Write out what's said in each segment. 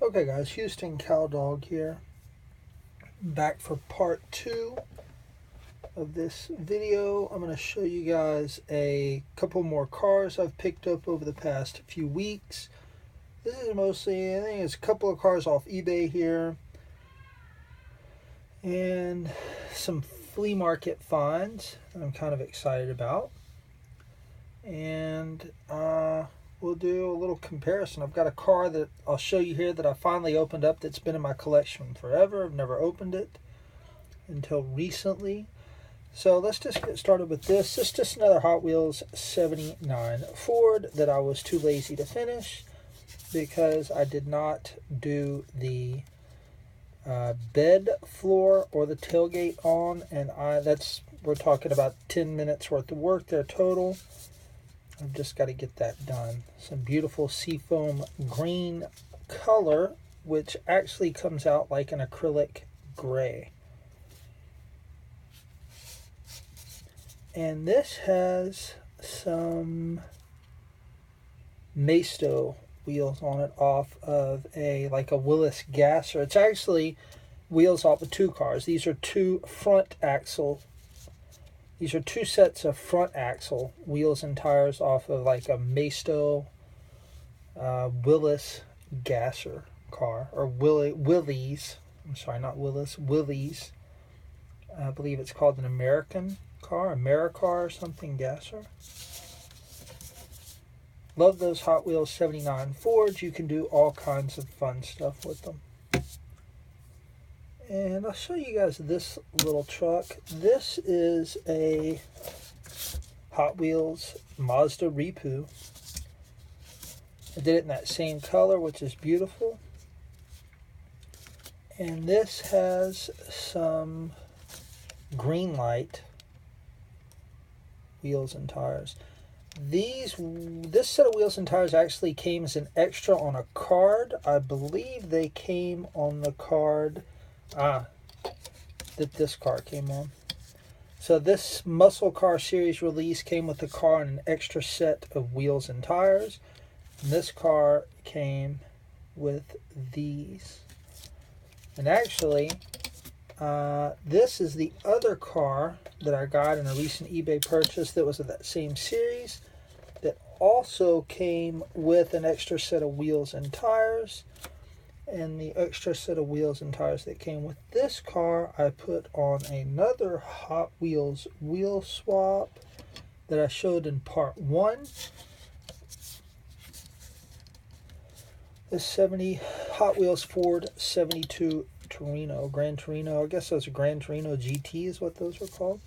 Okay guys, Houston Cowdog here, back for part 2 of this video. I'm going to show you guys a couple more cars I've picked up over the past few weeks. This is mostly, I think it's a couple of cars off eBay here, and some flea market finds that I'm kind of excited about. And we'll do a little comparison. I've got a car that I'll show you here that I finally opened up that's been in my collection forever. I've never opened it until recently. So let's just get started with this. This is just another Hot Wheels 79 Ford that I was too lazy to finish because I did not do the bed floor or the tailgate on, and we're talking about 10 minutes worth of work there total. I've just got to get that done. Some beautiful seafoam green color, which actually comes out like an acrylic gray. And this has some Mustang wheels on it off of like a Willis gasser. It's actually wheels off of two cars. These are two sets of front axle wheels and tires off of like a Mustang Willis gasser car, or Willys. I'm sorry, not Willis, Willys. I believe it's called an American car, Americar or something gasser. Love those Hot Wheels 79 Fords. You can do all kinds of fun stuff with them. And I'll show you guys this little truck. This is a Hot Wheels Mazda Repu. I did it in that same color, which is beautiful. And this has some Greenlight wheels and tires. This set of wheels and tires actually came as an extra on a card. I believe they came on the card that this car came on. So this muscle car series release came with the car and an extra set of wheels and tires. And this car came with these. And actually, this is the other car that I got in a recent eBay purchase that was of that same series, that also came with an extra set of wheels and tires. And the extra set of wheels and tires that came with this car, I put on another Hot Wheels wheel swap that I showed in part 1. This Hot Wheels Ford 72 Torino, Gran Torino. I guess those are Gran Torino GT is what those were called.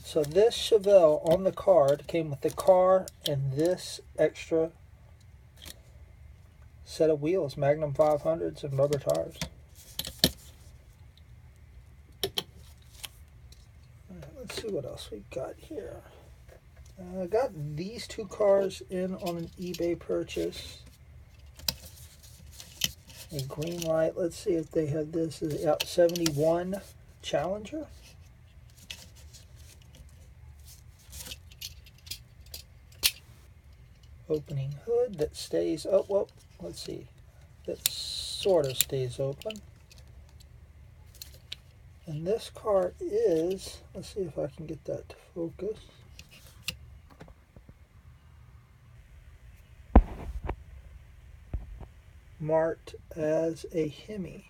So this Chevelle on the card came with the car and this extra set of wheels, Magnum 500s and rubber tires. Let's see what else we've got here. I got these two cars in on an eBay purchase. A Greenlight. Let's see if they have this. Is out 71 Challenger. Opening hood that stays up. Well, let's see. That sort of stays open. And this car is, let's see if I can get that to focus. Marked as a Hemi.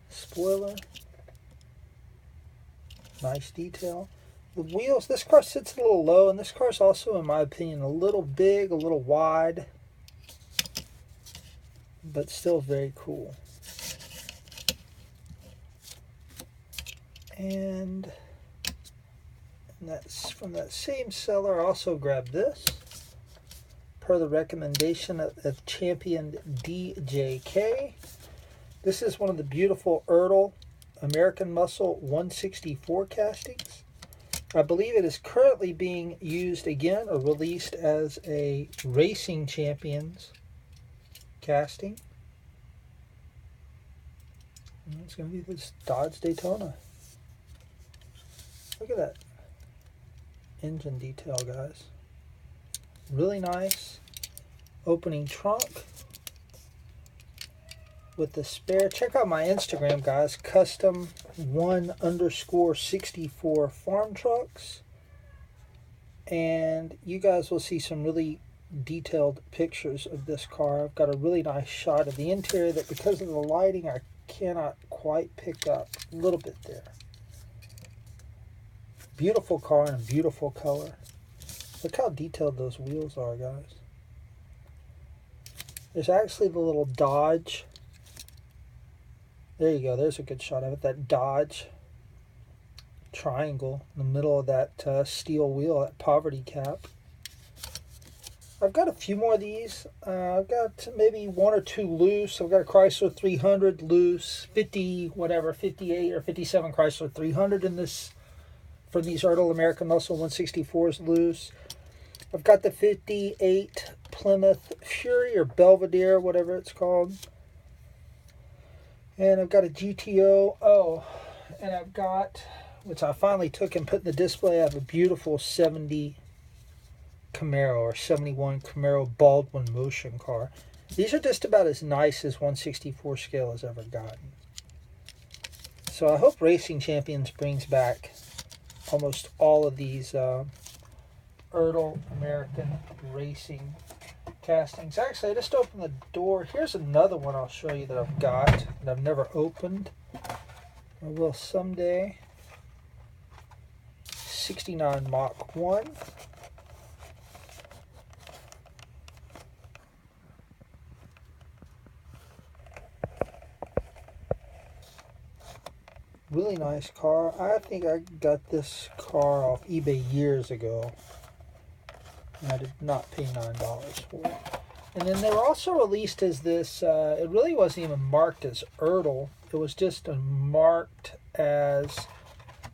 Spoiler. Nice detail. The wheels, this car sits a little low, and this car is also, in my opinion, a little big, a little wide, but still very cool. And that's from that same seller. I also grabbed this per the recommendation of Champion DJK. This is one of the beautiful Ertl American Muscle 164 castings. I believe it is currently being used again or released as a Racing Champions casting. And it's going to be this Dodge Daytona. Look at that engine detail, guys. Really nice. Opening trunk with the spare. Check out my Instagram, guys. Custom1_64 farm trucks. And you guys will see some really detailed pictures of this car. I've got a really nice shot of the interior that, because of the lighting, I cannot quite pick up. A little bit there. Beautiful car in a beautiful color. Look how detailed those wheels are, guys. There's actually the little Dodge. There you go. There's a good shot of it. That Dodge triangle in the middle of that steel wheel, that poverty cap. I've got a few more of these. I've got maybe one or two loose. I've got a Chrysler 300 loose, 58 or 57 Chrysler 300 in this, from these Ertl American Muscle 164s loose. I've got the 58 Plymouth Fury or Belvedere, whatever it's called. And I've got a GTO. Oh, and I've got, which I finally took and put in the display, I have a beautiful 70 Camaro or 71 Camaro Baldwin motion car. These are just about as nice as 164 scale has ever gotten. So I hope Racing Champions brings back almost all of these Ertl American Racing castings. Actually, I just opened the door. Here's another one I'll show you that I've got that I've never opened. I will someday. 69 Mach 1. Really nice car. I think I got this car off eBay years ago. And I did not pay $9 for it. And then they were also released as this, it really wasn't even marked as Ertl. It was just marked as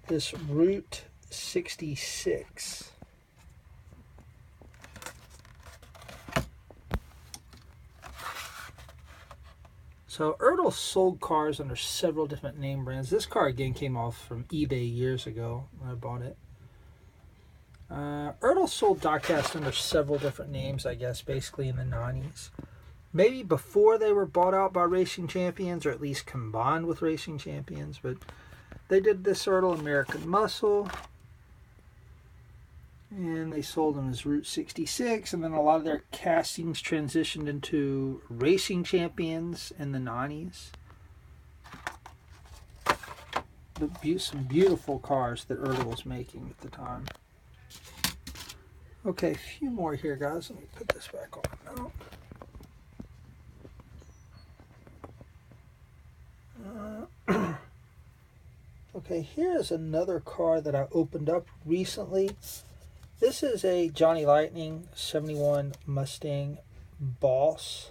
this Route 66. So Ertl sold cars under several different name brands. This car again came off from eBay years ago when I bought it. Ertl sold diecast under several different names, I guess, basically in the 90s. Maybe before they were bought out by Racing Champions, or at least combined with Racing Champions, but they did this Ertl American Muscle, and they sold them as Route 66, and then a lot of their castings transitioned into Racing Champions in the 90s. Some beautiful cars that Ertl was making at the time. Okay, a few more here, guys. Let me put this back on now. Okay, here's another car that I opened up recently. This is a Johnny Lightning 71 Mustang Boss.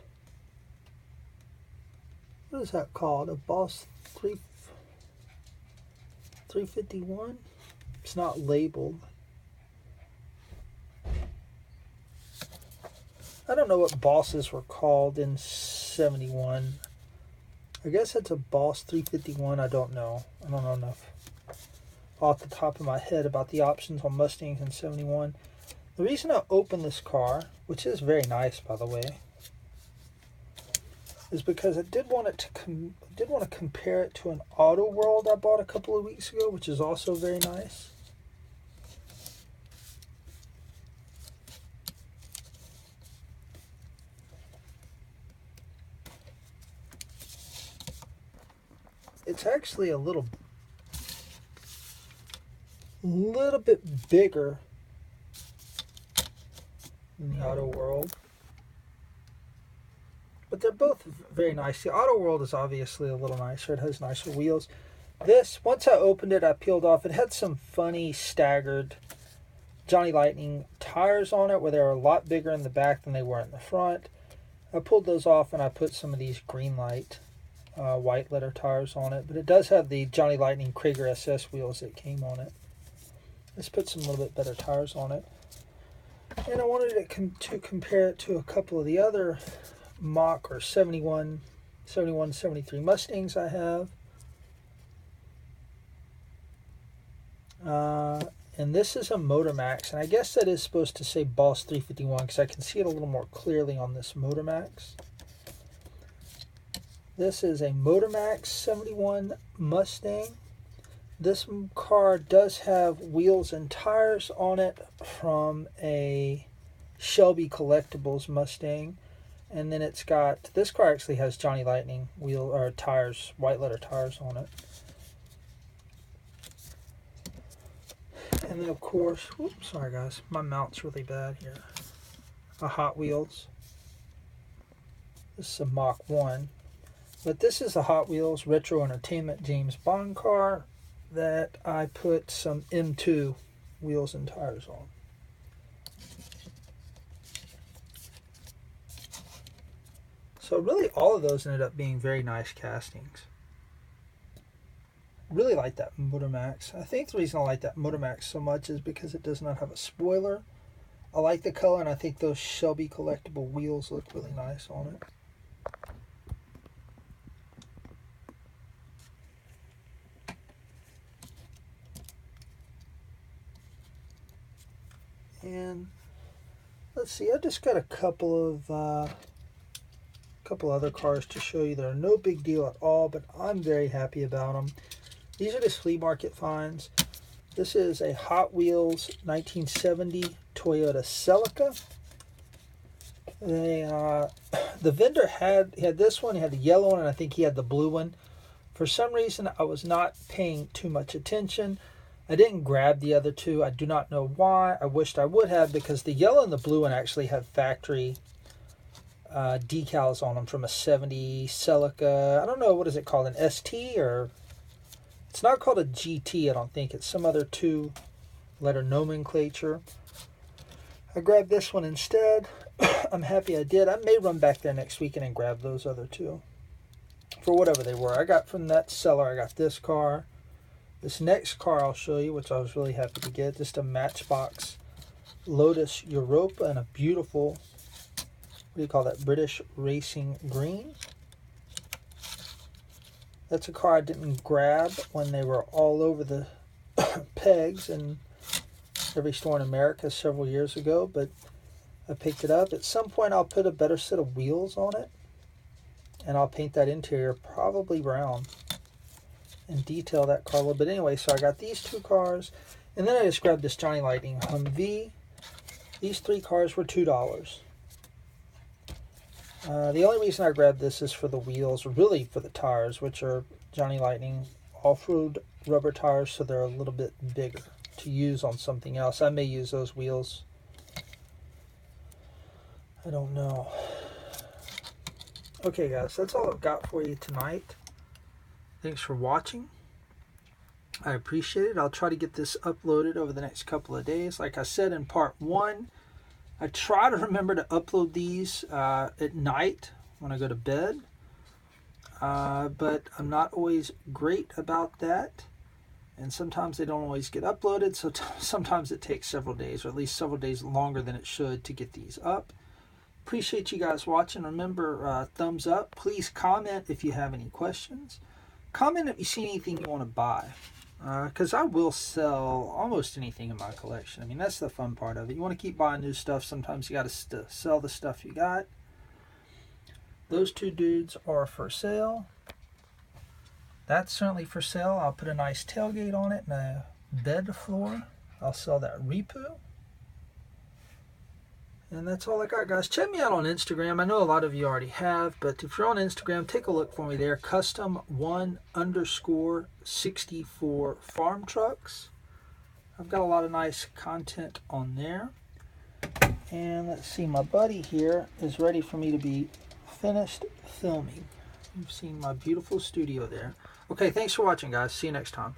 What is that called? A Boss 351? It's not labeled. I don't know what Bosses were called in 71. I guess it's a Boss 351. I don't know. I don't know enough off the top of my head about the options on Mustangs in 71. The reason I opened this car, which is very nice by the way, is because I did want to compare it to an Auto World I bought a couple of weeks ago, which is also very nice. It's actually a little bit bigger than the Auto World, but they're both very nice. The Auto World is obviously a little nicer. It has nicer wheels. This, once I opened it, I peeled off. It had some funny staggered Johnny Lightning tires on it where they were a lot bigger in the back than they were in the front. I pulled those off and I put some of these Greenlight white letter tires on it, but it does have the Johnny Lightning Krager SS wheels that came on it. Let's put some little bit better tires on it. And I wanted to compare it to a couple of the other Mach or 71, 73 Mustangs I have. And this is a Motor Max, and I guess that is supposed to say Boss 351 because I can see it a little more clearly on this Motor Max. This is a Motor Max 71 Mustang. This car does have wheels and tires on it from a Shelby Collectibles Mustang. And then it's got, this car actually has Johnny Lightning wheel or tires, white letter tires on it. And then of course, whoops, sorry guys, my mount's really bad here. A Hot Wheels. This is a Mach 1. But this is a Hot Wheels Retro Entertainment James Bond car that I put some M2 wheels and tires on. So really all of those ended up being very nice castings. Really like that Motor Max. I think the reason I like that Motor Max so much is because it does not have a spoiler. I like the color, and I think those Shelby collectible wheels look really nice on it. And let's see, I just got a couple other cars to show you. They're no big deal at all, but I'm very happy about them. These are just flea market finds. This is a Hot Wheels 1970 Toyota Celica. The vendor had this one. He had the yellow one, and I think he had the blue one. For some reason, I was not paying too much attention. I didn't grab the other two. I do not know why. I wished I would have, because the yellow and the blue one actually have factory decals on them from a 70 Celica. I don't know, what is it called, an ST, or it's not called a GT, I don't think. It's some other two-letter nomenclature. I grabbed this one instead. I'm happy I did. I may run back there next weekend and grab those other two for whatever they were. I got from that seller, I got this car. This next car I'll show you, which I was really happy to get, just a Matchbox Lotus Europa in a beautiful, what do you call that, British Racing Green. That's a car I didn't grab when they were all over the pegs in every store in America several years ago, but I picked it up. At some point I'll put a better set of wheels on it, and I'll paint that interior probably brown and detail that car a little bit. Anyway, so I got these two cars, and then I just grabbed this Johnny Lightning Humvee. These three cars were $2. The only reason I grabbed this is for the wheels, really for the tires, which are Johnny Lightning off-road rubber tires, so they're a little bit bigger to use on something else. I may use those wheels. I don't know. Okay guys, that's all I've got for you tonight. Thanks for watching. I appreciate it. I'll try to get this uploaded over the next couple of days. Like I said in part 1, I try to remember to upload these at night when I go to bed. But I'm not always great about that. And sometimes they don't always get uploaded. So sometimes it takes several days, or at least several days longer than it should, to get these up. Appreciate you guys watching. Remember, thumbs up. Please comment if you have any questions. Comment if you see anything you want to buy, because I will sell almost anything in my collection. I mean, that's the fun part of it. You want to keep buying new stuff. Sometimes you got to sell the stuff you got. Those two dudes are for sale. That's certainly for sale. I'll put a nice tailgate on it and a bed floor. I'll sell that Repu. And that's all I got, guys. Check me out on Instagram. I know a lot of you already have, but if you're on Instagram, take a look for me there. Custom1_64 farm trucks. I've got a lot of nice content on there. And let's see, my buddy here is ready for me to be finished filming. You've seen my beautiful studio there. Okay, thanks for watching, guys. See you next time.